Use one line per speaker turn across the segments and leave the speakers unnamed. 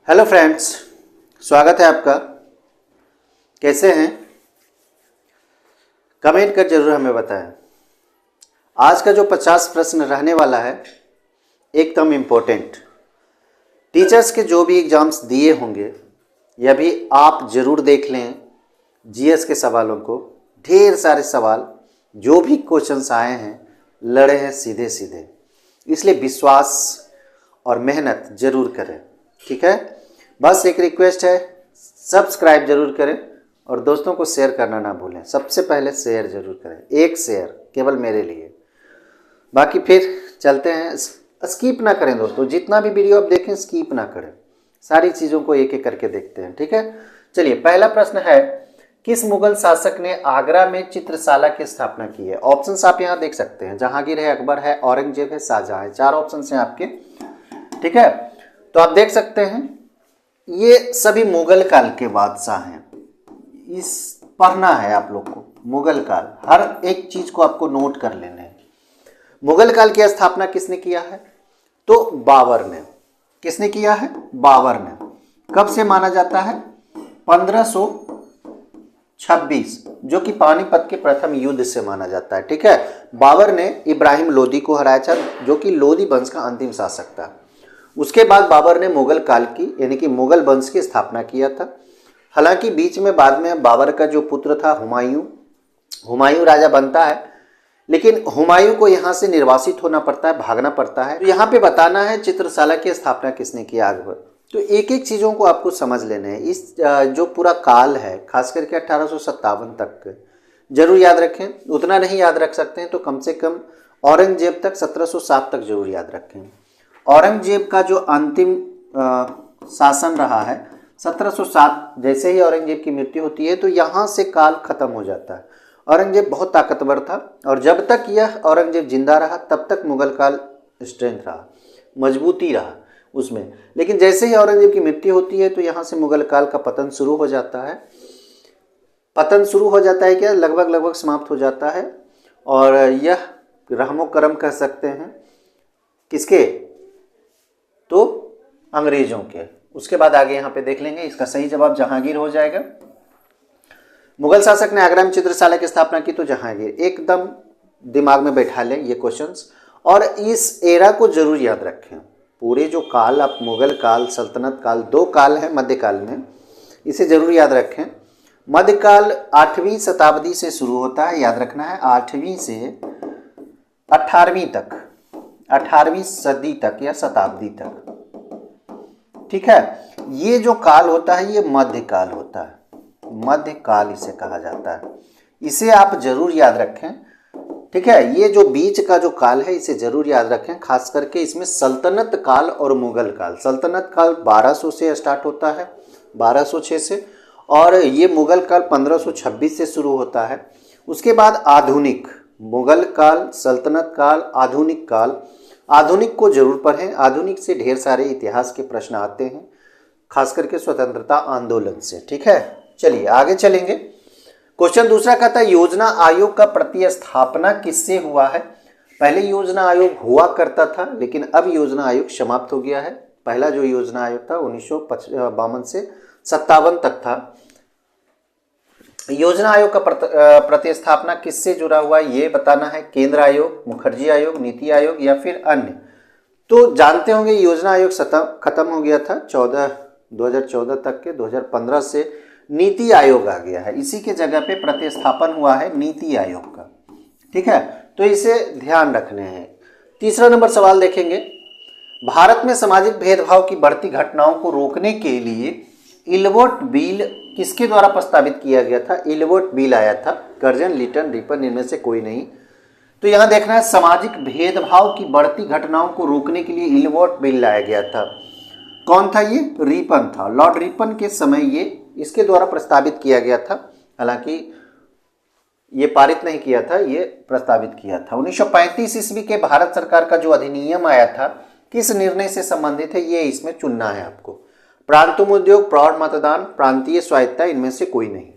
Hello friends, स्वागत है आपका। कैसे हैं? कमेंट कर जरूर हमें बताएं। आज का जो 50 प्रश्न रहने वाला है एकदम इम्पोर्टेंट। टीचर्स के जो भी एग्ज़ाम्स दिए होंगे यह भी आप ज़रूर देख लें। जीएस के सवालों को ढेर सारे सवाल जो भी क्वेश्चंस आए हैं लड़े हैं सीधे सीधे, इसलिए विश्वास और मेहनत ज़रूर करें। ठीक है, बस एक रिक्वेस्ट है, सब्सक्राइब जरूर करें और दोस्तों को शेयर करना ना भूलें। सबसे पहले शेयर जरूर करें, एक शेयर केवल मेरे लिए। बाकी फिर चलते हैं, स्किप ना करें दोस्तों, जितना भी वीडियो आप देखें स्किप ना करें, सारी चीज़ों को एक एक करके देखते हैं। ठीक है, चलिए पहला प्रश्न है, किस मुगल शासक ने आगरा में चित्रशाला की स्थापना की है? ऑप्शंस आप यहाँ देख सकते हैं, जहांगीर है, अकबर है, औरंगजेब है, शाहजहां है। 4 ऑप्शन हैं आपके। ठीक है, तो आप देख सकते हैं ये सभी मुगल काल के बादशाह हैं। इस पढ़ना है आप लोग को, मुगल काल, हर एक चीज को आपको नोट कर लेना है। मुगल काल की स्थापना किसने किया है? तो बाबर ने। किसने किया है? बाबर ने। कब से माना जाता है? 1526, जो कि पानीपत के प्रथम युद्ध से माना जाता है। ठीक है, बाबर ने इब्राहिम लोदी को हराया था, जो कि लोदी वंश का अंतिम शासक था। उसके बाद बाबर ने मुगल काल की यानी कि मुगल वंश की स्थापना किया था। हालांकि बीच में बाद में बाबर का जो पुत्र था हुमायूं राजा बनता है, लेकिन हुमायूं को यहाँ से निर्वासित होना पड़ता है, भागना पड़ता है। तो यहाँ पे बताना है चित्रशाला की स्थापना किसने किया अकबर। तो एक एक चीज़ों को आपको समझ लेना है। इस जो पूरा काल है खास करके 1857 तक जरूर याद रखें। उतना नहीं याद रख सकते हैं तो कम से कम औरंगजेब तक 1707 तक जरूर याद रखें। औरंगजेब का जो अंतिम शासन रहा है 1707, जैसे ही औरंगजेब की मृत्यु होती है तो यहाँ से काल खत्म हो जाता है। औरंगजेब बहुत ताकतवर था और जब तक यह औरंगजेब जिंदा रहा तब तक मुगल काल स्ट्रेंथ रहा, मजबूती रहा उसमें। लेकिन जैसे ही औरंगजेब की मृत्यु होती है तो यहाँ से मुगल काल का पतन शुरू हो जाता है। पतन शुरू हो जाता है क्या, लगभग समाप्त हो जाता है। और यह रहमो करम कह सकते हैं किसके? तो अंग्रेजों के। उसके बाद आगे यहाँ पे देख लेंगे, इसका सही जवाब जहांगीर हो जाएगा। मुगल शासक ने आगरा में चित्रशाला की स्थापना की तो जहांगीर। एकदम दिमाग में बैठा लें ये क्वेश्चंस और इस एरा को जरूर याद रखें। पूरे जो काल, आप मुगल काल, सल्तनत काल, 2 काल है मध्यकाल में, इसे जरूर याद रखें। मध्यकाल 8वीं शताब्दी से शुरू होता है, याद रखना है, 8वीं से 18वीं तक, 18वीं सदी तक या शताब्दी तक। ठीक है, ये जो काल होता है ये मध्यकाल होता है, मध्यकाल इसे कहा जाता है। इसे आप जरूर याद रखें। ठीक है, ये जो बीच का जो काल है इसे जरूर याद रखें। खास करके इसमें सल्तनत काल और मुगल काल। सल्तनत काल 1200 से स्टार्ट होता है, 1206 से, और ये मुगल काल 1526 से शुरू होता है। उसके बाद आधुनिक, मुगल काल, सल्तनत काल, आधुनिक काल। आधुनिक को जरूर पढ़ें, आधुनिक से ढेर सारे इतिहास के प्रश्न आते हैं, खास करके स्वतंत्रता आंदोलन से। ठीक है, चलिए आगे चलेंगे। क्वेश्चन दूसरा कहता है, योजना आयोग का प्रतिस्थापना किससे हुआ है? पहले योजना आयोग हुआ करता था लेकिन अब योजना आयोग समाप्त हो गया है। पहला जो योजना आयोग था 1952 से 57 तक था। योजना आयोग का प्रतिस्थापना किससे जुड़ा हुआ है ये बताना है। केंद्र आयोग, मुखर्जी आयोग, नीति आयोग या फिर अन्य। तो जानते होंगे योजना आयोग खत्म हो गया था 2014 तक के, 2015 से नीति आयोग आ गया है। इसी के जगह पे प्रतिस्थापन हुआ है नीति आयोग का। ठीक है, तो इसे ध्यान रखने हैं। तीसरा नंबर सवाल देखेंगे, भारत में सामाजिक भेदभाव की बढ़ती घटनाओं को रोकने के लिए इल्वर्ट बिल किसके द्वारा प्रस्तावित किया गया था? इल्वर्ट बिल आया था, कर्जन, लिटन, रिपन, इनमें से कोई नहीं। तो यहां देखना है, सामाजिक भेदभाव की बढ़ती घटनाओं को रोकने के लिए इल्वर्ट बिल लाया गया था। कौन था ये? रिपन था। लॉर्ड रिपन के समय ये इसके द्वारा प्रस्तावित किया गया था। हालांकि ये पारित नहीं किया था, ये प्रस्तावित किया था। 1935 ईस्वी के भारत सरकार का जो अधिनियम आया था किस निर्णय से संबंधित है ये इसमें चुनना है आपको। प्रांतुम उद्योग, प्रौढ़ मतदान, प्रांतीय स्वायत्ता, इनमें से कोई नहीं।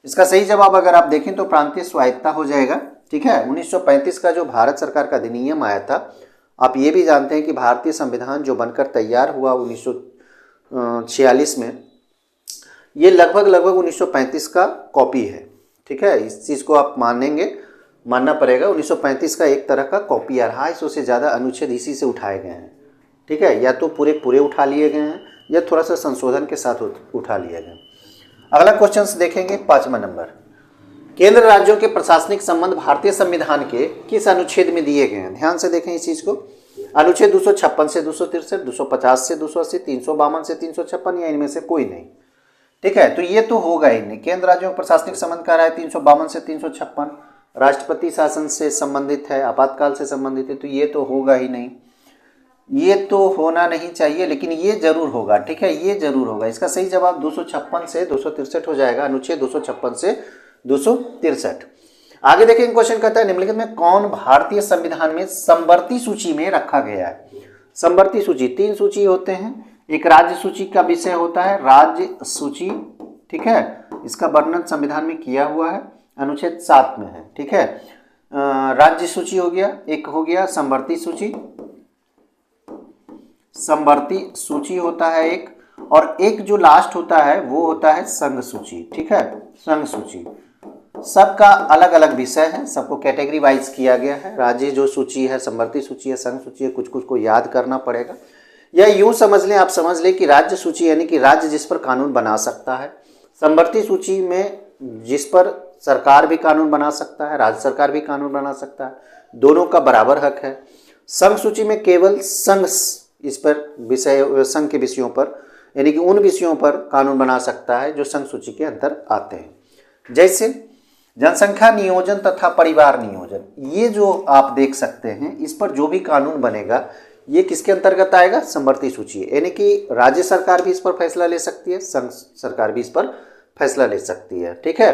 इसका सही जवाब अगर आप देखें तो प्रांतीय स्वायत्ता हो जाएगा। ठीक है, 1935 का जो भारत सरकार का अधिनियम आया था, आप ये भी जानते हैं कि भारतीय संविधान जो बनकर तैयार हुआ 1946 में, ये लगभग 1935 का कॉपी है। ठीक है, इस चीज़ को आप मानना पड़ेगा। 1935 का एक तरह का कॉपी है। 250 से ज़्यादा अनुच्छेद इसी से उठाए गए हैं। ठीक है, या तो पूरे उठा लिए गए हैं या थोड़ा सा संशोधन के साथ उठा लिए गए। अगला क्वेश्चन देखेंगे 5वां नंबर। केंद्र राज्यों के प्रशासनिक संबंध भारतीय संविधान के किस अनुच्छेद में दिए गए हैं? ध्यान से देखें इस चीज को। अनुच्छेद 256 से 263, 250 से 280, 352 से 356 या इनमें से कोई नहीं। ठीक है, तो ये तो होगा ही नहीं। केंद्र राज्यों के प्रशासनिक संबंध कह रहा है 352 से 356, राष्ट्रपति शासन से संबंधित है, आपातकाल से संबंधित है, तो ये तो होगा ही नहीं। ये तो होना नहीं चाहिए, लेकिन ये जरूर होगा। ठीक है, ये जरूर होगा। इसका सही जवाब 256 से 263 हो जाएगा। अनुच्छेद 256 से 263। आगे देखेंगे, क्वेश्चन कहता है निम्नलिखित में कौन भारतीय संविधान में समवर्ती सूची में रखा गया है? समवर्ती सूची 3 सूची होते हैं। एक राज्य सूची का विषय होता है, राज्य सूची। ठीक है, इसका वर्णन संविधान में किया हुआ है, अनुच्छेद 7 में है। ठीक है, राज्य सूची हो गया, एक हो गया समवर्ती सूची। समवर्ती सूची होता है एक, और एक जो लास्ट होता है वो होता है संघ सूची। ठीक है, संघ सूची। सबका अलग अलग विषय है, सबको कैटेगरी वाइज किया गया है। राज्य जो सूची है, समवर्ती सूची है, संघ सूची है, कुछ कुछ को याद करना पड़ेगा। या यूं समझ लें, आप समझ लें कि राज्य सूची यानी कि राज्य जिस पर कानून बना सकता है। समवर्ती सूची में जिस पर सरकार भी कानून बना सकता है, राज्य सरकार भी कानून बना सकता है, दोनों का बराबर हक है। संघ सूची में केवल संघ इस पर विषय, संघ के विषयों पर यानी कि उन विषयों पर कानून बना सकता है जो संघ सूची के अंदर आते हैं। जैसे जनसंख्या नियोजन तथा परिवार नियोजन, ये जो आप देख सकते हैं, इस पर जो भी कानून बनेगा ये किसके अंतर्गत आएगा? समवर्ती सूची। यानी कि राज्य सरकार भी इस पर फैसला ले सकती है, संघ सरकार भी इस पर फैसला ले सकती है। ठीक है,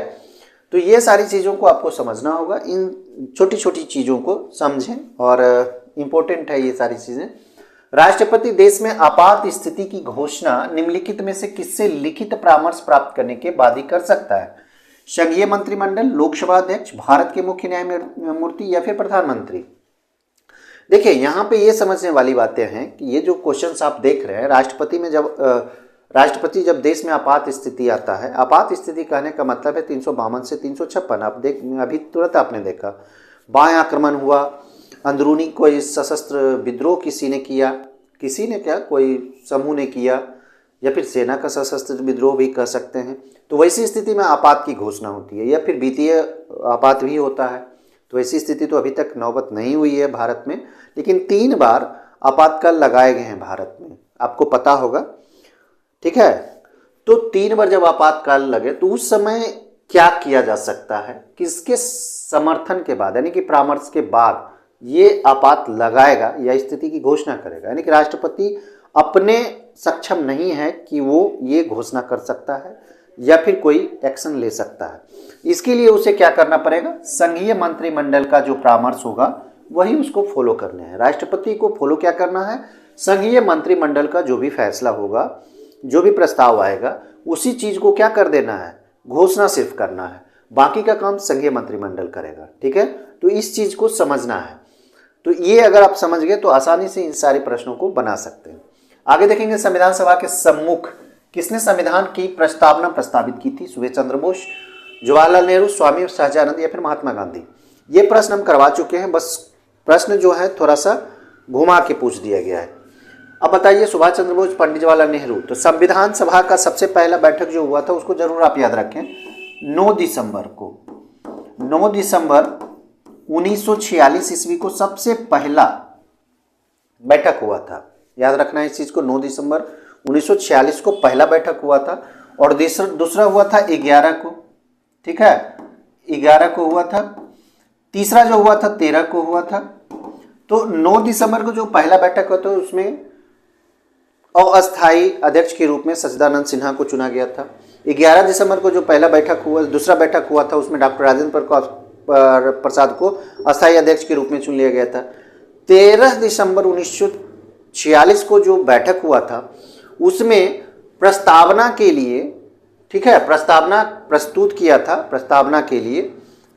तो ये सारी चीज़ों को आपको समझना होगा। इन छोटी छोटी चीज़ों को समझें और इम्पोर्टेंट है ये सारी चीज़ें। राष्ट्रपति देश में आपात स्थिति की घोषणा निम्नलिखित में से किससे लिखित परामर्श प्राप्त करने के बाद ही कर सकता है? संघीय मंत्रिमंडल, लोकसभा अध्यक्ष, भारत के मुख्य न्यायमूर्ति या फिर प्रधानमंत्री? देखिए, यहाँ पे ये समझने वाली बातें हैं कि ये जो क्वेश्चंस आप देख रहे हैं, राष्ट्रपति जब देश में आपात स्थिति आता है, आपात स्थिति कहने का मतलब है 352 से 356। आप अभी तुरंत आपने देखा, बाह्य आक्रमण हुआ, अंदरूनी कोई सशस्त्र विद्रोह किसी ने किया, कोई समूह ने किया, या फिर सेना का सशस्त्र विद्रोह भी कह सकते हैं, तो वैसी स्थिति में आपात की घोषणा होती है। या फिर वित्तीय आपात भी होता है। तो ऐसी स्थिति तो अभी तक नौबत नहीं हुई है भारत में, लेकिन 3 बार आपातकाल लगाए गए हैं भारत में, आपको पता होगा। ठीक है, तो 3 बार जब आपातकाल लगे तो उस समय क्या किया जा सकता है? किसके समर्थन के बाद यानी कि परामर्श के बाद ये आपात लगाएगा या स्थिति की घोषणा करेगा? यानी कि राष्ट्रपति अपने सक्षम नहीं है कि वो ये घोषणा कर सकता है या फिर कोई एक्शन ले सकता है। इसके लिए उसे क्या करना पड़ेगा? संघीय मंत्रिमंडल का जो परामर्श होगा वही उसको फॉलो करने हैं। राष्ट्रपति को फॉलो क्या करना है? संघीय मंत्रिमंडल का जो भी फैसला होगा, जो भी प्रस्ताव आएगा, उसी चीज को क्या कर देना है? घोषणा सिर्फ करना है, बाकी का काम संघीय मंत्रिमंडल करेगा। ठीक है, तो इस चीज को समझना है। तो ये अगर आप समझ गए तो आसानी से इन सारे प्रश्नों को बना सकते हैं। आगे देखेंगे, संविधान सभा के सम्मुख किसने संविधान की प्रस्तावना प्रस्तावित की थी? सुभाष चंद्र बोस, जवाहरलाल नेहरू, स्वामी सहजानंद या फिर महात्मा गांधी? ये प्रश्न हम करवा चुके हैं, बस प्रश्न जो है थोड़ा सा घुमा के पूछ दिया गया है। अब बताइए, सुभाष चंद्र बोस, पंडित जवाहरलाल नेहरू। तो संविधान सभा का सबसे पहला बैठक जो हुआ था उसको जरूर आप याद रखें, 9 दिसंबर को। 9 दिसंबर 1946 ईस्वी को सबसे पहला बैठक हुआ था। याद रखना है इस चीज को, 9 दिसंबर 1946 को पहला बैठक हुआ था। और दूसरा हुआ था 11 को। ठीक है, 11 को हुआ था। तीसरा जो हुआ था 13 को हुआ था। तो 9 दिसंबर को जो पहला बैठक हुआ था उसमें अस्थायी अध्यक्ष के रूप में सच्चिदानंद सिन्हा को चुना गया था। 11 दिसंबर को जो पहला बैठक हुआ, दूसरा बैठक हुआ था, उसमें डॉक्टर राजेंद्र प्रसाद को अस्थायी अध्यक्ष के रूप में चुन लिया गया था। 13 दिसंबर 1946 को जो बैठक हुआ था उसमें प्रस्तावना के लिए, ठीक है, प्रस्तावना प्रस्तुत किया था। प्रस्तावना के लिए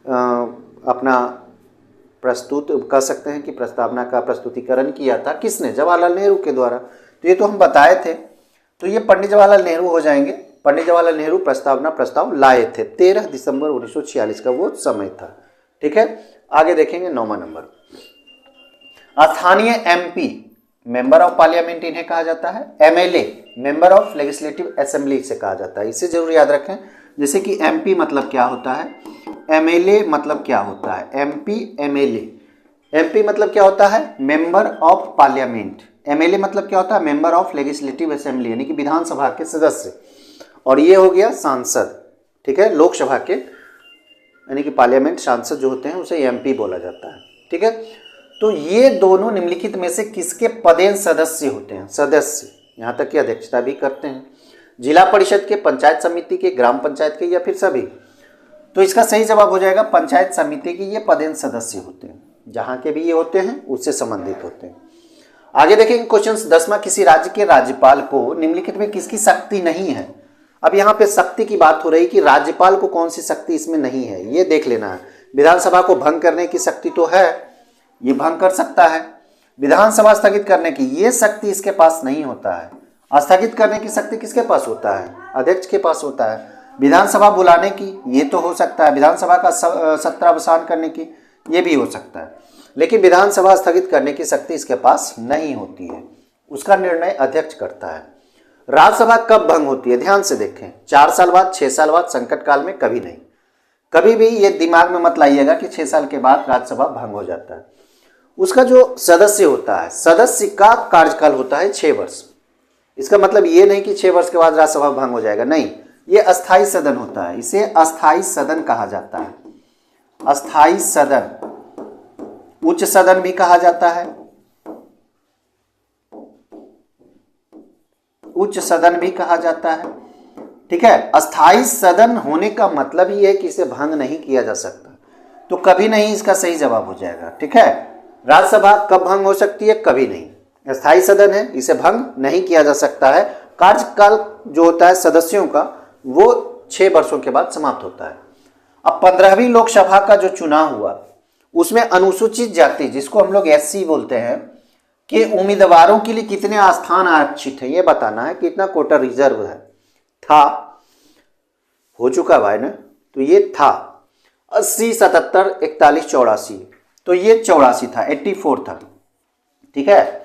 अपना प्रस्तुत कह सकते हैं कि प्रस्तावना का प्रस्तुतिकरण किया था किसने? जवाहरलाल नेहरू के द्वारा। तो ये तो हम बताए थे। तो ये पंडित जवाहरलाल नेहरू हो जाएंगे। पंडित जवाहरलाल नेहरू प्रस्ताव लाए थे 13 दिसंबर 1946 का वो समय था। ठीक है, आगे देखेंगे 9वां नंबर, स्थानीय एमपी मेंबर ऑफ पार्लियामेंट इन्हें कहा जाता है। MLA member of legislative assembly इसे कहा जाता है। इसे जरूर याद रखें, जैसे कि एमपी मतलब क्या होता है, एमएलए मतलब क्या होता है, एमपी एमएलए। एमपी मतलब क्या होता है, मेंबर ऑफ पार्लियामेंट। एमएलए मतलब क्या होता है, मेंबर ऑफ लेजिस्लेटिव असेंबली, यानी कि विधानसभा के सदस्य। और ये हो गया सांसद। ठीक है, लोकसभा के यानी कि पार्लियामेंट सांसद जो होते हैं उसे एमपी बोला जाता है। ठीक है, तो ये दोनों निम्नलिखित में से किसके पदेन सदस्य होते हैं, सदस्य, यहाँ तक कि अध्यक्षता भी करते हैं, जिला परिषद के, पंचायत समिति के, ग्राम पंचायत के, या फिर सभी। तो इसका सही जवाब हो जाएगा पंचायत समिति के ये पदेन सदस्य होते हैं। जहाँ के भी ये होते हैं उससे संबंधित होते हैं। आगे देखेंगे क्वेश्चन 10वां, किसी राज्य के राज्यपाल को निम्नलिखित में किसकी शक्ति नहीं है। अब यहाँ पे शक्ति की बात हो रही कि राज्यपाल को कौन सी शक्ति इसमें नहीं है, ये देख लेना है। विधानसभा को भंग करने की शक्ति तो है, ये भंग कर सकता है। विधानसभा स्थगित करने की ये शक्ति इसके पास नहीं होता है। स्थगित करने की शक्ति किसके पास होता है, अध्यक्ष के पास होता है। विधानसभा बुलाने की ये तो हो सकता है, विधानसभा का सत्रावसान करने की ये भी हो सकता है, लेकिन विधानसभा स्थगित करने की शक्ति इसके पास नहीं होती है। उसका निर्णय अध्यक्ष करता है। राज्यसभा कब भंग होती है, ध्यान से देखें, 4 साल बाद, 6 साल बाद, संकट काल में कभी नहीं। कभी भी ये दिमाग में मत लाइएगा कि 6 साल के बाद राज्यसभा भंग हो जाता है। उसका जो सदस्य होता है, सदस्य का कार्यकाल होता है 6 वर्ष। इसका मतलब ये नहीं कि 6 वर्ष के बाद राज्यसभा भंग हो जाएगा, नहीं, ये अस्थाई सदन होता है। इसे अस्थाई सदन कहा जाता है, अस्थाई सदन, उच्च सदन भी कहा जाता है, उच्च सदन भी कहा जाता है। ठीक है, अस्थाई सदन होने का मतलब ही है कि इसे भंग नहीं किया जा सकता, तो कभी नहीं इसका सही जवाब हो जाएगा। ठीक है, राज्यसभा कब भंग हो सकती है, कभी नहीं। अस्थाई सदन है, इसे भंग नहीं किया जा सकता है। कार्यकाल जो होता है सदस्यों का वो 6 वर्षों के बाद समाप्त होता है। अब 15वीं लोकसभा का जो चुनाव हुआ उसमें अनुसूचित जाति, जिसको हम लोग एससी बोलते हैं, कि उम्मीदवारों के लिए कितने स्थान आरक्षित है ये बताना है, कितना कोटा रिजर्व है। था, हो चुका भाई ना, तो ये था 80, 77, 41, 84, तो ये 84 था, 84 था। ठीक है,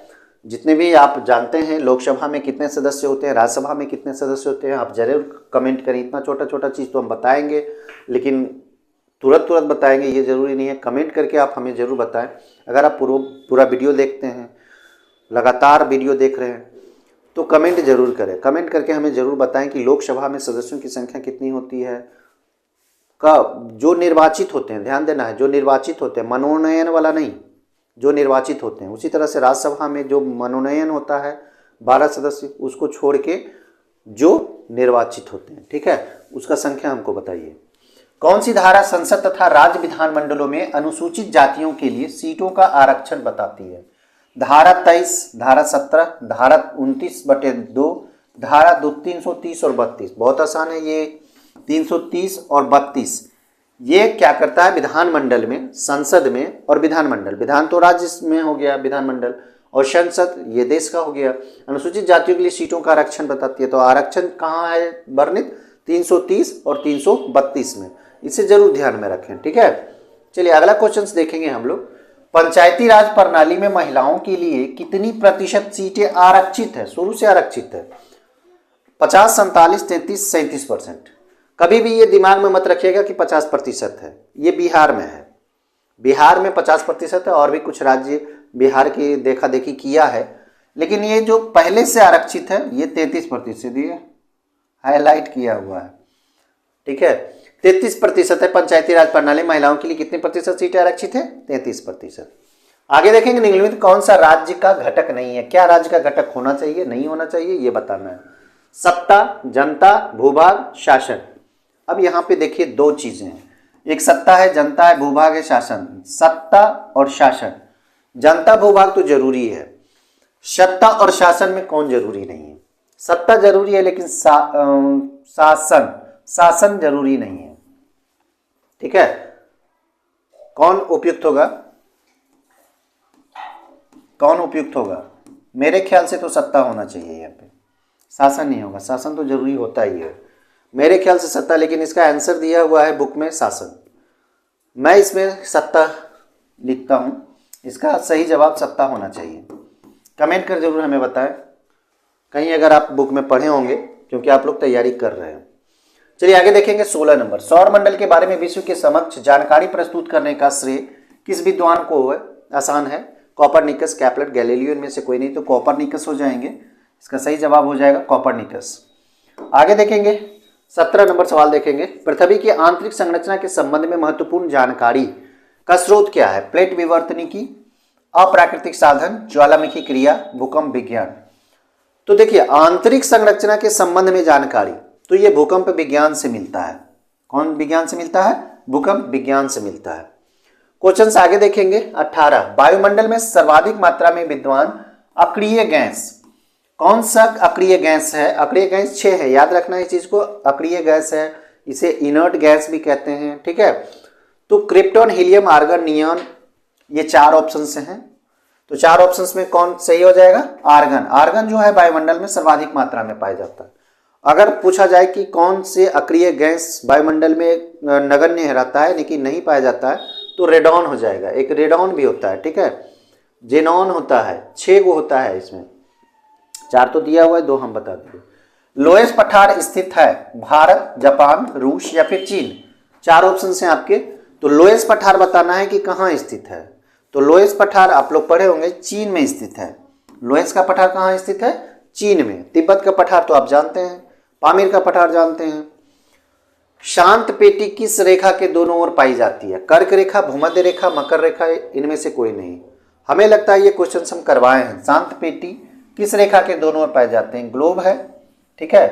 जितने भी आप जानते हैं लोकसभा में कितने सदस्य होते हैं, राज्यसभा में कितने सदस्य होते हैं, आप जरूर कमेंट करें। इतना छोटा छोटा चीज़ तो हम बताएंगे, लेकिन तुरंत बताएंगे ये ज़रूरी नहीं है। कमेंट करके आप हमें ज़रूर बताएं। अगर आप पूरा वीडियो देखते हैं, लगातार वीडियो देख रहे हैं, तो कमेंट जरूर करें। कमेंट करके हमें ज़रूर बताएं कि लोकसभा में सदस्यों की संख्या कितनी होती है। जो निर्वाचित होते हैं, ध्यान देना है, जो निर्वाचित होते हैं, मनोनयन वाला नहीं, जो निर्वाचित होते हैं। उसी तरह से राज्यसभा में जो मनोनयन होता है 12 सदस्य, उसको छोड़ के जो निर्वाचित होते हैं, ठीक है, उसका संख्या हमको बताइए। कौन सी धारा संसद तथा राज्य विधानमंडलों में अनुसूचित जातियों के लिए सीटों का आरक्षण बताती है? धारा 23, धारा 17, धारा 29/2, धारा 330 और 32। बहुत आसान है ये, 330 और 32। ये क्या करता है, विधानमंडल में, संसद में और विधानमंडल, विधान तो राज्य में हो गया विधानमंडल, और संसद ये देश का हो गया। अनुसूचित जातियों के लिए सीटों का आरक्षण बताती है। तो आरक्षण कहाँ है वर्णित? 330 और 332 में। इसे जरूर ध्यान में रखें, ठीक है। चलिए अगला क्वेश्चन देखेंगे हम लोग। पंचायती राज प्रणाली में महिलाओं के लिए कितनी प्रतिशत सीटें आरक्षित है? शुरू से आरक्षित है। 50, 47, 33, 37%। कभी भी ये दिमाग में मत रखिएगा कि 50% है। ये बिहार में है, बिहार में 50% है, और भी कुछ राज्य बिहार की देखा देखी किया है, लेकिन ये जो पहले से आरक्षित है ये 33%, ये हाईलाइट किया हुआ है, ठीक है। 33% है पंचायती राज प्रणाली। महिलाओं के लिए कितने प्रतिशत सीटें आरक्षित है? 33%। आगे देखेंगे निम्नलिखित कौन सा राज्य का घटक नहीं है? क्या राज्य का घटक होना चाहिए, नहीं होना चाहिए, ये बताना है। सत्ता, जनता, भूभाग, शासन। अब यहाँ पे देखिए दो चीजें हैं, एक सत्ता है, जनता है, भूभाग है, शासन। सत्ता और शासन, जनता भूभाग तो जरूरी है, सत्ता और शासन में कौन जरूरी नहीं है? सत्ता जरूरी है लेकिन शासन जरूरी नहीं है, ठीक है। कौन उपयुक्त होगा? कौन उपयुक्त होगा? मेरे ख्याल से तो सत्ता होना चाहिए यहाँ पे। शासन नहीं होगा, शासन तो जरूरी होता ही है मेरे ख्याल से सत्ता, लेकिन इसका आंसर दिया हुआ है बुक में शासन, मैं इसमें सत्ता लिखता हूँ। इसका सही जवाब सत्ता होना चाहिए। कमेंट कर जरूर हमें बताएं कहीं अगर आप बुक में पढ़े होंगे, क्योंकि आप लोग तैयारी कर रहे हैं। चलिए आगे देखेंगे 16 नंबर। सौर मंडल के बारे में विश्व के समक्ष जानकारी प्रस्तुत करने का श्रेय किस विद्वान को है? आसान है, कोपरनिकस, कैपलर, गैलीलियो, इनमें से कोई नहीं तो कोपरनिकस हो जाएंगे। इसका सही जवाब हो जाएगा कोपरनिकस। आगे देखेंगे 17 नंबर सवाल देखेंगे। पृथ्वी की आंतरिक संरचना के संबंध में महत्वपूर्ण जानकारी का स्रोत क्या है? प्लेट विवर्तनिकी, अप्राकृतिक साधन, ज्वालामुखी क्रिया, भूकंप विज्ञान। तो देखिए आंतरिक संरचना के संबंध में जानकारी तो ये भूकंप विज्ञान से मिलता है। कौन विज्ञान से मिलता है? भूकंप विज्ञान से मिलता है। क्वेश्चन आगे देखेंगे 18। वायुमंडल में सर्वाधिक मात्रा में विद्यमान अक्रिय गैस कौन सा अक्रिय गैस है? अक्रिय गैस 6 है, याद रखना इस चीज को। अक्रिय गैस है, इसे इनर्ट गैस भी कहते हैं, ठीक है। तो क्रिप्टॉन, हीलियम, आर्गन, नियॉन, ये 4 ऑप्शन से हैं। तो 4 ऑप्शन में कौन सही हो जाएगा? आर्गन। आर्गन जो है वायुमंडल में सर्वाधिक मात्रा में पाया जाता है। अगर पूछा जाए कि कौन से अक्रिय गैस वायुमंडल में नगण्य रहता है लेकिन नहीं पाया जाता है, तो रेडॉन हो जाएगा। एक रेडॉन भी होता है, ठीक है, जेनॉन होता है, 6 गो होता है इसमें। 4 तो दिया हुआ है, 2 हम बता देंगे। लोएस पठार स्थित है भारत, जापान, रूस या फिर चीन? 4 ऑप्शन हैं आपके। तो लोएस पठार बताना है कि कहाँ स्थित है। तो लोएस पठार आप लोग पढ़े होंगे चीन में स्थित है। लोएस का पठार कहाँ स्थित है? चीन में। तिब्बत का पठार तो आप जानते हैं, पामीर का पठार जानते हैं। शांत पेटी किस रेखा के दोनों ओर पाई जाती है? कर्क रेखा, भूमध्य रेखा, मकर रेखा, इनमें से कोई नहीं। हमें लगता है ये क्वेश्चन हम करवाए हैं। शांत पेटी किस रेखा के दोनों ओर पाए जाते हैं? ग्लोब है, ठीक है।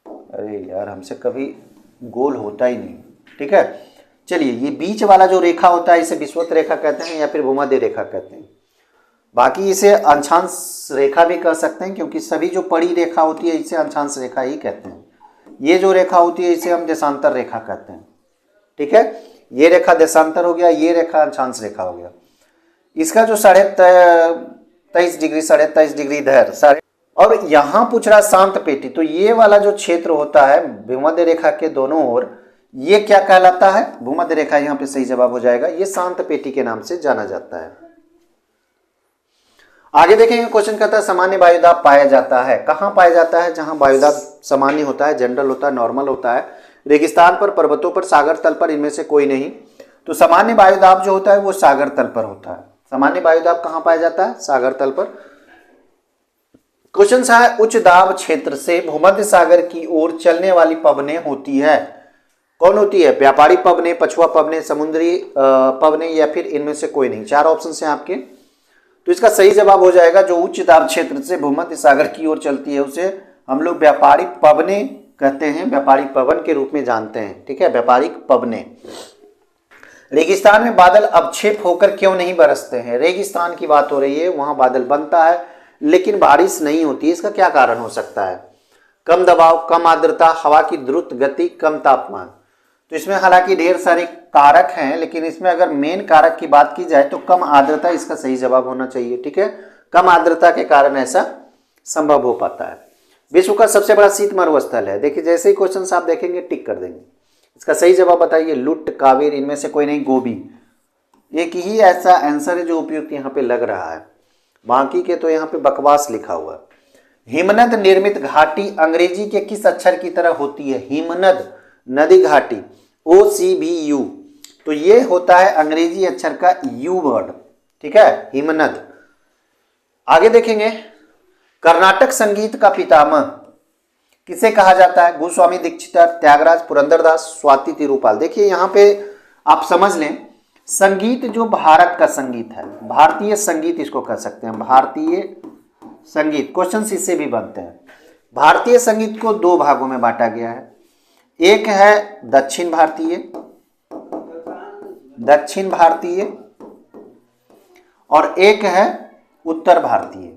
अरे यार हमसे कभी गोल होता ही नहीं, ठीक है। चलिए ये बीच वाला जो रेखा होता है इसे विषुवत रेखा कहते हैं या फिर भूमध्य रेखा कहते हैं। बाकी इसे अंशांश रेखा भी कह सकते हैं, क्योंकि सभी जो पड़ी रेखा होती है इसे अंशांश रेखा ही कहते हैं। ये जो रेखा होती है इसे हम देशांतर रेखा कहते हैं, ठीक है। ये रेखा देशांतर हो गया, ये रेखा अंशांश रेखा हो गया। इसका जो 23.5 डिग्री 23.5 डिग्री इधर साढ़े, और यहाँ पूछ रहा शांत पेटी, तो ये वाला जो क्षेत्र होता है भूमध्य रेखा के दोनों ओर, ये क्या कहलाता है? भूमध्य रेखा। यहाँ पे सही जवाब हो जाएगा। ये शांत पेटी के नाम से जाना जाता है। आगे देखेंगे क्वेश्चन कहता है सामान्य वायुदाब पाया जाता है। कहाँ पाया जाता है? जहाँ वायुदाब सामान्य होता है, जनरल होता है, नॉर्मल होता है। रेगिस्तान पर, पर्वतों पर, सागर तल पर, इनमें से कोई नहीं। तो सामान्य वायुदाब जो होता है वो सागर तल पर होता है। सामान्य वायुदाब कहाँ पाया जाता है? सागर तल पर। क्वेश्चन है उच्च दाब क्षेत्र से भूमध्य सागर की ओर चलने वाली पवनें होती है। कौन होती है? व्यापारी पवनें, पछुआ पवनें, समुद्री पवनें या फिर इनमें से कोई नहीं। 4 ऑप्शन हैं आपके। तो इसका सही जवाब हो जाएगा जो उच्च दाब क्षेत्र से भूमध्य सागर की ओर चलती है उसे हम लोग व्यापारिक पवनें कहते हैं, व्यापारिक पवन के रूप में जानते हैं, ठीक है, व्यापारिक पवनें। रेगिस्तान में बादल अवक्षेप होकर क्यों नहीं बरसते हैं? रेगिस्तान की बात हो रही है, वहां बादल बनता है लेकिन बारिश नहीं होती। इसका क्या कारण हो सकता है? कम दबाव, कम आर्द्रता, हवा की द्रुत गति, कम तापमान। तो इसमें हालांकि ढेर सारे कारक हैं, लेकिन इसमें अगर मेन कारक की बात की जाए तो कम आर्द्रता इसका सही जवाब होना चाहिए, ठीक है। कम आर्द्रता के कारण ऐसा संभव हो पाता है। विश्व का सबसे बड़ा शीत मरुस्थल है। देखिए जैसे ही क्वेश्चन आप देखेंगे टिक कर देंगे। इसका सही जवाब बताइए। लुट, कावेर, इनमें से कोई नहीं। गोबी। एक ही ऐसा आंसर है जो उपयुक्त यहाँ पे लग रहा है, बाकी के तो यहाँ पे बकवास लिखा हुआ है। हिमनद निर्मित घाटी अंग्रेजी के किस अक्षर की तरह होती है? हिमनद नदी घाटी, OCBU। तो ये होता है अंग्रेजी अक्षर का U वर्ड, ठीक है, हिमनद। आगे देखेंगे कर्नाटक संगीत का पितामह किसे कहा जाता है? गोस्वामी दीक्षितर, त्यागराज, पुरंदरदास, स्वाति तिरुपाल। देखिए यहाँ पे आप समझ लें, संगीत जो भारत का संगीत है, भारतीय संगीत इसको कह सकते हैं, भारतीय संगीत। क्वेश्चन इससे भी बनते हैं। भारतीय संगीत को 2 भागों में बांटा गया है। एक है दक्षिण भारतीय, और एक है उत्तर भारतीय।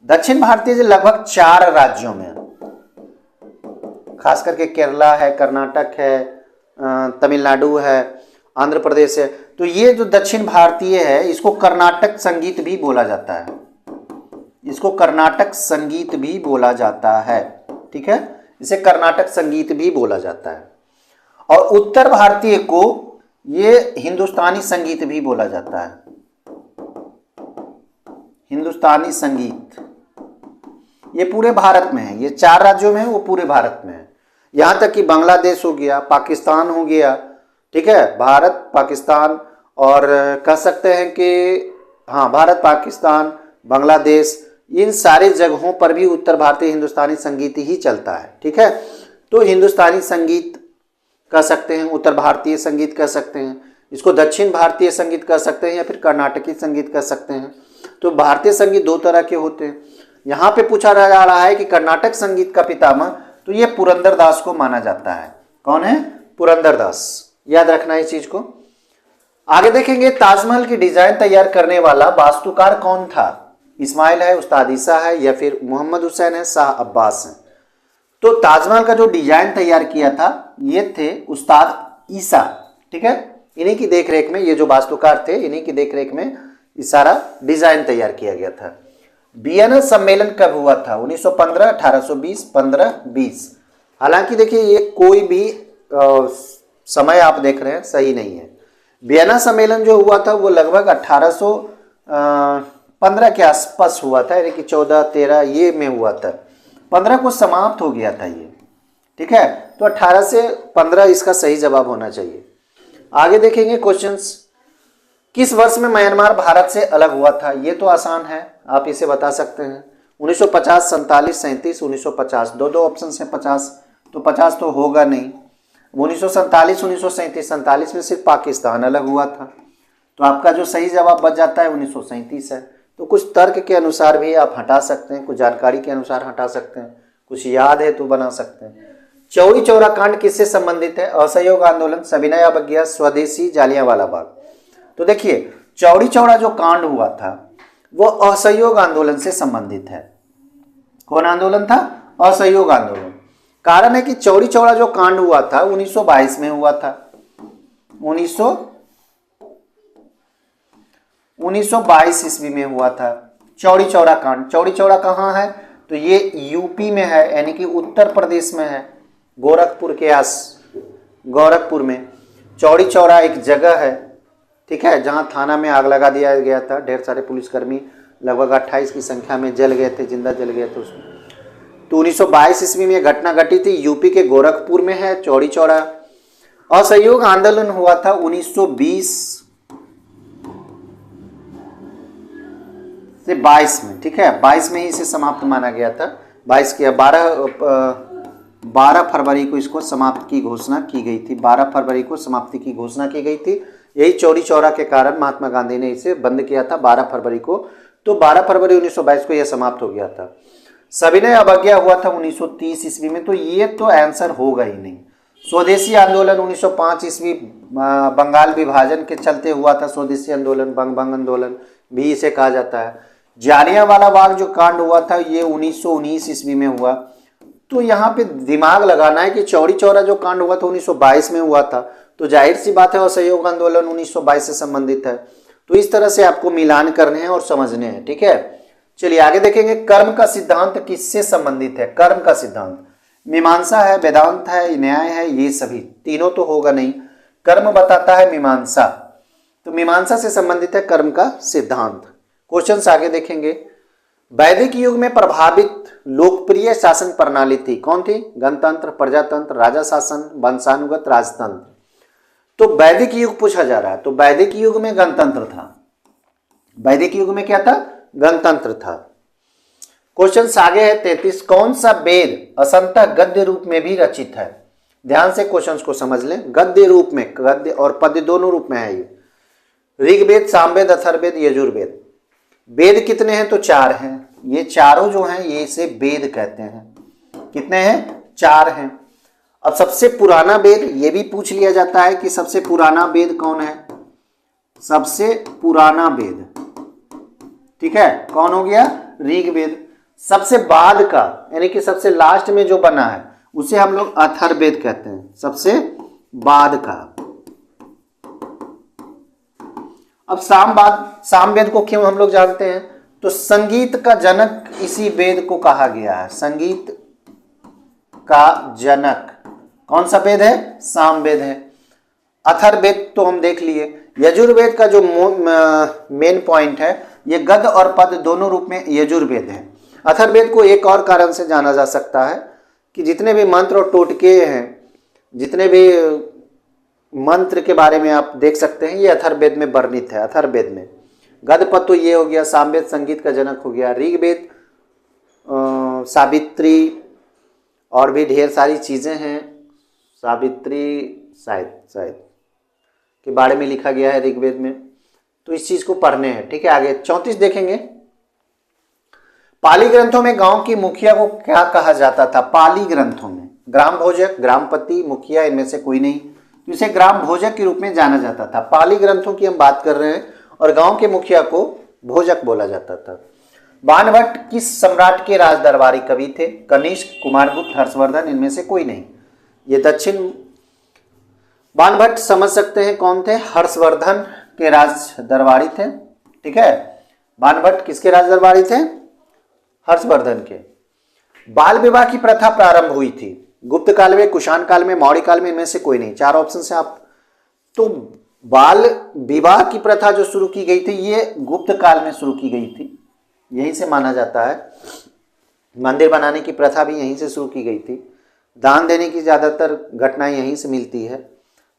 दक्षिण भारतीय लगभग 4 राज्यों में, खास करके केरला है, कर्नाटक है, तमिलनाडु है, आंध्र प्रदेश है। तो ये जो दक्षिण भारतीय है इसको कर्नाटक संगीत भी बोला जाता है, इसको कर्नाटक संगीत भी बोला जाता है, ठीक है, इसे कर्नाटक संगीत भी बोला जाता है। और उत्तर भारतीय को ये हिंदुस्तानी संगीत भी बोला जाता है, हिंदुस्तानी संगीत। ये पूरे भारत में है, ये 4 राज्यों में है, वो पूरे भारत में है। यहां तक कि बांग्लादेश हो गया, पाकिस्तान हो गया, ठीक है, भारत पाकिस्तान, और कह सकते हैं कि हाँ, भारत पाकिस्तान बांग्लादेश, इन सारे जगहों पर भी उत्तर भारतीय हिंदुस्तानी संगीत ही चलता है, ठीक है। तो हिंदुस्तानी संगीत कह सकते हैं, उत्तर भारतीय संगीत कह सकते हैं, इसको दक्षिण भारतीय संगीत कह सकते हैं, या फिर कर्नाटकी संगीत कह सकते हैं। तो भारतीय संगीत 2 तरह के होते हैं। यहाँ पे पूछा जा रहा है कि कर्नाटक संगीत का पितामह, तो ये पुरंदरदास को माना जाता है। कौन है? पुरंदरदास। याद रखना इस चीज को। आगे देखेंगे, ताजमहल की डिजाइन तैयार करने वाला वास्तुकार कौन था? इस्माइल है, उस्ताद ईसा है, या फिर मोहम्मद हुसैन है, शाह अब्बास है। तो ताजमहल का जो डिजाइन तैयार किया था ये थे उस्ताद ईसा, ठीक है। इन्हीं की देखरेख में, ये जो वास्तुकार थे, इन्हीं की देखरेख में ये सारा डिजाइन तैयार किया गया था। वियना सम्मेलन कब हुआ था? 1915, 1820, 1520। हालांकि देखिए ये कोई भी समय आप देख रहे हैं सही नहीं है। वियना सम्मेलन जो हुआ था वो लगभग 1815 के आसपास हुआ था, यानी कि 14-13 ये में हुआ था। 15 को समाप्त हो गया था ये, ठीक है। तो 18 से 15 इसका सही जवाब होना चाहिए। आगे देखेंगे क्वेश्चंस। किस वर्ष में म्यांमार भारत से अलग हुआ था? ये तो आसान है, आप इसे बता सकते हैं। 1950, 47, 37, 1950, दो ऑप्शन है 50, तो 50 तो होगा नहीं। 1947, 1937, 47 में सिर्फ पाकिस्तान अलग हुआ था, तो आपका जो सही जवाब बच जाता है 1937 है। तो कुछ तर्क के अनुसार भी आप हटा सकते हैं, कुछ जानकारी के अनुसार हटा सकते हैं, कुछ याद है तो बना सकते हैं। चौरी चौरा कांड किससे संबंधित है? असहयोग आंदोलन, सविनय अवज्ञा, स्वदेशी, जालियांवाला बाग। तो देखिए चौरी चौरा जो कांड हुआ था वो असहयोग आंदोलन से संबंधित है। कौन आंदोलन था? असहयोग आंदोलन। कारण है कि चौरी चौरा जो कांड हुआ था 1922 में हुआ था। 1922 ईस्वी में हुआ था चौरी चौरा कांड। चौरी चौरा कहाँ है? तो ये यूपी में है, यानी कि उत्तर प्रदेश में है, गोरखपुर में चौरी चौरा एक जगह है, ठीक है, जहां थाना में आग लगा दिया गया था। ढेर सारे पुलिसकर्मी लगभग 28 की संख्या में जल गए थे, जिंदा जल गए थे उसमें। तो 1922 ईस्वी में घटना घटी थी। यूपी के गोरखपुर में है चौरी चौरा। असहयोग आंदोलन हुआ था 1920 से 22 में, ठीक है, 22 में ही इसे समाप्त माना गया था। 22 के 12 फरवरी को इसको समाप्त की घोषणा की गई थी। 12 फरवरी को समाप्ति की घोषणा की गई थी। यही चौरी चौरा के कारण महात्मा गांधी ने इसे बंद किया था 12 फरवरी को। तो 12 फरवरी 1922 को यह समाप्त हो गया था। सविनय अवज्ञा हुआ था 1930 ईस्वी में, तो ये तो आंसर होगा ही नहीं। स्वदेशी आंदोलन 1905 ईस्वी, बंगाल विभाजन के चलते हुआ था स्वदेशी आंदोलन, बंग आंदोलन भी इसे कहा जाता है। जालियांवाला बाग जो कांड हुआ था ये 1919 ईस्वी में हुआ। तो यहाँ पे दिमाग लगाना है कि चौरी चौरा जो कांड हुआ था 1922 में हुआ था, तो जाहिर सी बात है असहयोग आंदोलन 1922 से संबंधित है। तो इस तरह से आपको मिलान करने हैं और समझने हैं, ठीक है। चलिए आगे देखेंगे, कर्म का सिद्धांत किससे संबंधित है? कर्म का सिद्धांत मीमांसा है, वेदांत है, न्याय है, ये सभी तीनों तो होगा नहीं। कर्म बताता है मीमांसा, तो मीमांसा से संबंधित है कर्म का सिद्धांत। क्वेश्चन आगे देखेंगे। वैदिक युग में प्रभावित लोकप्रिय शासन प्रणाली थी, कौन थी? गणतंत्र, प्रजातंत्र, राजा शासन, वंशानुगत, राजतंत्र। तो वैदिक युग पूछा जा रहा है, तो वैदिक युग में गणतंत्र था। वैदिक युग में क्या था? गणतंत्र था। क्वेश्चन आगे है 33। कौन सा वेद असंतः गद्य रूप में भी रचित है? ध्यान से क्वेश्चंस को समझ लें। गद्य रूप में, गद्य और पद्य दोनों रूप में है ये। ऋग्वेद, सामवेद, अथर्ववेद, यजुर्वेद। वेद कितने हैं? तो 4 हैं। ये चारों जो हैं ये इसे वेद कहते हैं। कितने हैं? 4 हैं। अब सबसे पुराना वेद ये भी पूछ लिया जाता है कि सबसे पुराना वेद कौन है? सबसे पुराना वेद, ठीक है, कौन हो गया? ऋग्वेद। सबसे बाद का, यानी कि सबसे लास्ट में जो बना है उसे हम लोग अथर्ववेद कहते हैं, सबसे बाद का। अब सामवेद को क्यों हम लोग जानते हैं? तो संगीत का जनक इसी वेद को कहा गया है। संगीत का जनक कौन सा वेद है? सामवेद है। अथर्ववेद तो हम देख लिए। यजुर्वेद का जो मेन पॉइंट है, ये गद्य और पद दोनों रूप में यजुर्वेद है। अथर्ववेद को एक और कारण से जाना जा सकता है कि जितने भी मंत्र और टोटके हैं, जितने भी मंत्र के बारे में आप देख सकते हैं, ये अथर्ववेद में वर्णित है। अथर्ववेद में गद्य पद तो ये हो गया, सामवेद संगीत का जनक हो गया, ऋग्वेद सावित्री और भी ढेर सारी चीज़ें हैं। सावित्री शायद के बारे में लिखा गया है ऋग्वेद में, तो इस चीज़ को पढ़ने हैं। ठीक है, आगे 34 देखेंगे। पाली ग्रंथों में गांव की मुखिया को क्या कहा जाता था? पाली ग्रंथों में ग्राम भोजक, ग्रामपति, मुखिया, इनमें से कोई नहीं, तो इसे ग्राम भोजक के रूप में जाना जाता था। पाली ग्रंथों की हम बात कर रहे हैं और गांव के मुखिया को भोजक बोला जाता था। बाणभट्ट किस सम्राट के राज दरबारी कवि थे? कनिष्क, कुमारगुप्त, हर्षवर्धन, इनमें से कोई नहीं। ये दक्षिण बाणभट्ट समझ सकते हैं कौन थे? हर्षवर्धन के राज दरबारी थे। ठीक है, बाणभट्ट किसके राज दरबारी थे? हर्षवर्धन के। बाल विवाह की प्रथा प्रारंभ हुई थी गुप्त काल में, कुषाण काल में, मौर्य काल में, इनमें से कोई नहीं। 4 ऑप्शन से आप, तो बाल विवाह की प्रथा जो शुरू की गई थी ये गुप्त काल में शुरू की गई थी, यहीं से माना जाता है। मंदिर बनाने की प्रथा भी यहीं से शुरू की गई थी। दान देने की ज़्यादातर घटनाएं यहीं से मिलती है।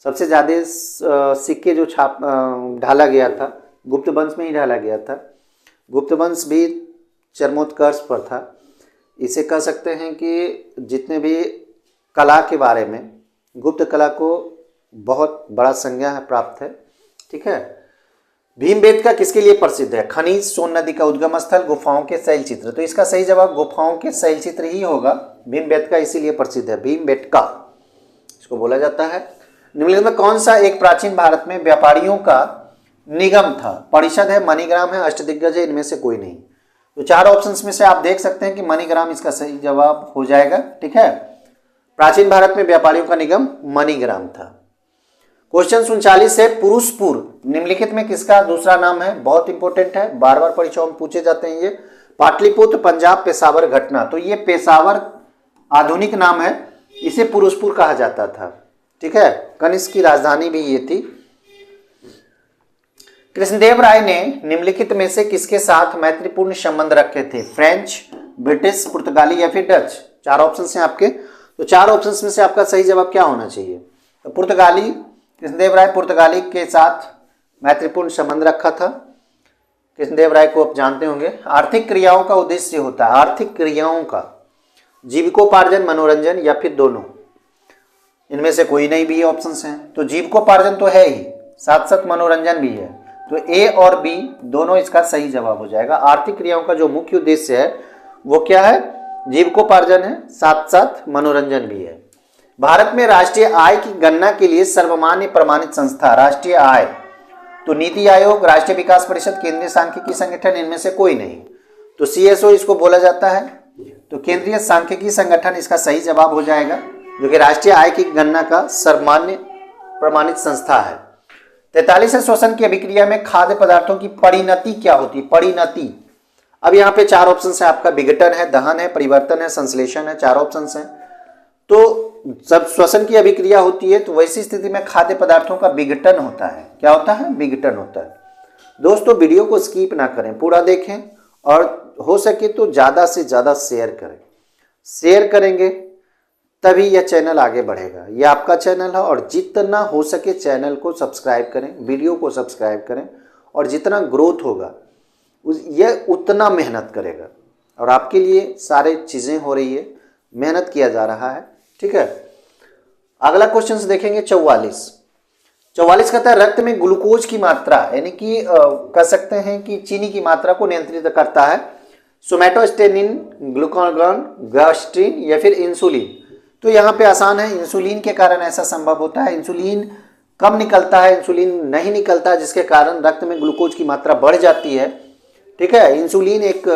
सबसे ज़्यादा सिक्के जो ढाला गया था गुप्त वंश में ही ढाला गया था। गुप्त वंश भी चरमोत्कर्ष पर था। इसे कह सकते हैं कि जितने भी कला के बारे में गुप्त कला को बहुत बड़ा संज्ञा प्राप्त है। ठीक है, भीमबेटका का किसके लिए प्रसिद्ध है? खनिज, सोन नदी का उद्गम स्थल, गुफाओं के शैल चित्र। तो इसका सही जवाब गुफाओं के शैल चित्र ही होगा। भीमबेटका का इसीलिए प्रसिद्ध है, भीमबेटका इसको बोला जाता है। निम्नलिखित में कौन सा एक प्राचीन भारत में व्यापारियों का निगम था? परिषद है, मणिग्राम है, अष्टदिग्गज है, इनमें से कोई नहीं। तो 4 ऑप्शंस में से आप देख सकते हैं कि मणिग्राम इसका सही जवाब हो जाएगा। ठीक है, प्राचीन भारत में व्यापारियों का निगम मणिग्राम था। क्वेश्चन 39 है, पुरुषपुर निम्नलिखित में किसका दूसरा नाम है? बहुत इंपॉर्टेंट है, बार बार परीक्षाओं में पूछे जाते हैं ये। पाटलिपुत्र, पंजाब, पेशावर, घटना। तो ये पेशावर आधुनिक नाम है, इसे पुरुषपुर कहा जाता था। ठीक है, कनिष्क की राजधानी भी ये थी। कृष्णदेव राय ने निम्नलिखित में से किसके साथ मैत्रीपूर्ण संबंध रखे थे? फ्रेंच, ब्रिटिश, पुर्तगाली या फिर डच? 4 ऑप्शन हैं आपके, तो 4 ऑप्शन में से आपका सही जवाब क्या होना चाहिए? तो पुर्तगाली, कृष्णदेव राय पुर्तगाली के साथ मैत्रीपूर्ण संबंध रखा था। कृष्णदेव राय को आप जानते होंगे। आर्थिक क्रियाओं का उद्देश्य होता है, आर्थिक क्रियाओं का जीविकोपार्जन, मनोरंजन या फिर दोनों? इनमें से कोई नहीं भी ऑप्शंस हैं। तो जीविकोपार्जन तो है ही, साथ साथ मनोरंजन भी है, तो ए और बी दोनों इसका सही जवाब हो जाएगा। आर्थिक क्रियाओं का जो मुख्य उद्देश्य है वो क्या है? जीविकोपार्जन है, साथ साथ मनोरंजन भी है। भारत में राष्ट्रीय आय की गणना के लिए सर्वमान्य प्रमाणित संस्था, राष्ट्रीय आय, तो नीति आयोग, राष्ट्रीय विकास परिषद, केंद्रीय सांख्यिकी संगठन, इनमें से कोई नहीं। तो CSO इसको बोला जाता है, तो केंद्रीय सांख्यिकी संगठन इसका सही जवाब हो जाएगा, जो कि राष्ट्रीय आय की गणना का सर्वमान्य प्रमाणित संस्था है। 43 है, श्वसन की अभिक्रिया में खाद्य पदार्थों की परिणति क्या होती है? परिणति, अब यहाँ पे 4 ऑप्शन है आपका, विघटन है, दहन है, परिवर्तन है, संश्लेषण है, 4 ऑप्शन है। तो जब श्वसन की अभिक्रिया होती है तो वैसी स्थिति में खाद्य पदार्थों का विघटन होता है। क्या होता है? विघटन होता है। दोस्तों वीडियो को स्किप ना करें, पूरा देखें और हो सके तो ज़्यादा से ज़्यादा शेयर करें। शेयर करेंगे तभी यह चैनल आगे बढ़ेगा। यह आपका चैनल है और जितना हो सके चैनल को सब्सक्राइब करें, वीडियो को सब्सक्राइब करें, और जितना ग्रोथ होगा यह उतना मेहनत करेगा। और आपके लिए सारे चीज़ें हो रही है, मेहनत किया जा रहा है। ठीक है, अगला क्वेश्चन देखेंगे 44 कहता है रक्त में ग्लूकोज की मात्रा, यानी कि कह सकते हैं कि चीनी की मात्रा को नियंत्रित करता है सोमैटोस्टेनिन, ग्लूकागॉन, गैस्ट्रिन या फिर इंसुलिन। तो यहाँ पे आसान है, इंसुलिन के कारण ऐसा संभव होता है। इंसुलिन कम निकलता है, इंसुलिन नहीं निकलता, जिसके कारण रक्त में ग्लूकोज की मात्रा बढ़ जाती है। ठीक है, इंसुलिन एक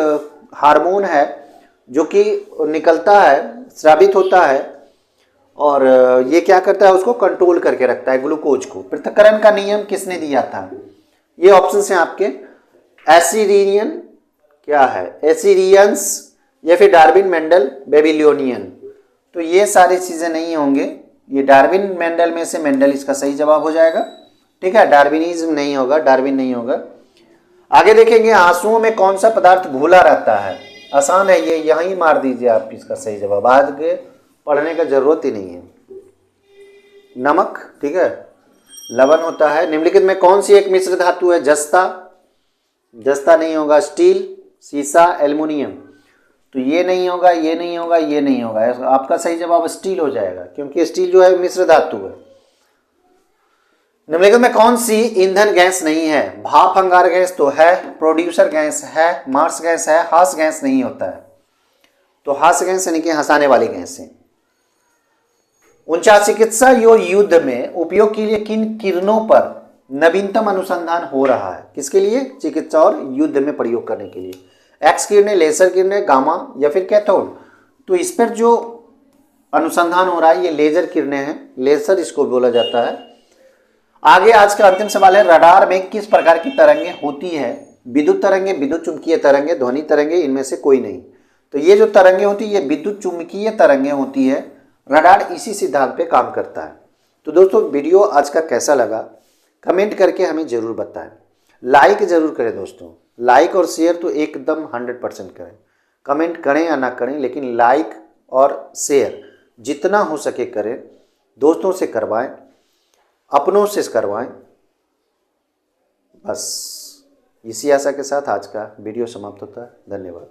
हार्मोन है जो कि निकलता है, स्रावित होता है, और ये क्या करता है? उसको कंट्रोल करके रखता है, ग्लूकोज को। पृथक्करण का नियम किसने दिया था? ये ऑप्शन हैं आपके, एसिडियन क्या है, एसिरियंस या फिर डार्विन मेंडल बेबीलोनियन। तो ये सारी चीज़ें नहीं होंगे, ये डार्विन मेंडल में से मेंडल इसका सही जवाब हो जाएगा। ठीक है, डार्विनिज्म नहीं होगा, डार्विन नहीं होगा। आगे देखेंगे, आंसुओं में कौन सा पदार्थ घुला रहता है। आसान है ये, यहीं मार दीजिए आप इसका सही जवाब, आगे पढ़ने का जरूरत ही नहीं है। नमक, ठीक है, लवण होता है। निम्नलिखित में कौन सी एक मिश्र धातु है, जस्ता, जस्ता नहीं होगा। स्टील, सीसा, एल्युमिनियम, तो ये नहीं होगा, ये नहीं होगा, ये नहीं होगा। आपका सही जवाब स्टील हो जाएगा, क्योंकि स्टील जो है मिश्र धातु है। निम्नलिखित में कौन सी ईंधन गैस नहीं है, भाप अंगार गैस तो है, प्रोड्यूसर गैस है, मार्स गैस है, हास गैस नहीं होता है। तो हास गैस यानी कि हंसाने वाली गैस है। 49 चिकित्सा युद्ध में उपयोग के लिए किन किरणों पर नवीनतम अनुसंधान हो रहा है। किसके लिए, चिकित्सा और युद्ध में प्रयोग करने के लिए। एक्स किरणें, लेजर किरणें, गामा या फिर कैथोड। तो इस पर जो अनुसंधान हो रहा है ये लेजर किरणें हैं, लेजर इसको बोला जाता है। आगे आज का अंतिम सवाल है, रडार में किस प्रकार की तरंगें होती है। विद्युत तरंगे, विद्युत चुंबकीय तरंगे, ध्वनि तरंगे, इनमें से कोई नहीं। तो ये जो तरंगे होती है ये विद्युत चुंबकीय तरंगे होती है। रडार इसी सिद्धांत पे काम करता है। तो दोस्तों वीडियो आज का कैसा लगा कमेंट करके हमें जरूर बताएं। लाइक जरूर करें दोस्तों, लाइक और शेयर तो एकदम 100% करें। कमेंट करें या ना करें, लेकिन लाइक और शेयर जितना हो सके करें। दोस्तों से करवाएं, अपनों से करवाएं। बस इसी आशा के साथ आज का वीडियो समाप्त होता है। धन्यवाद।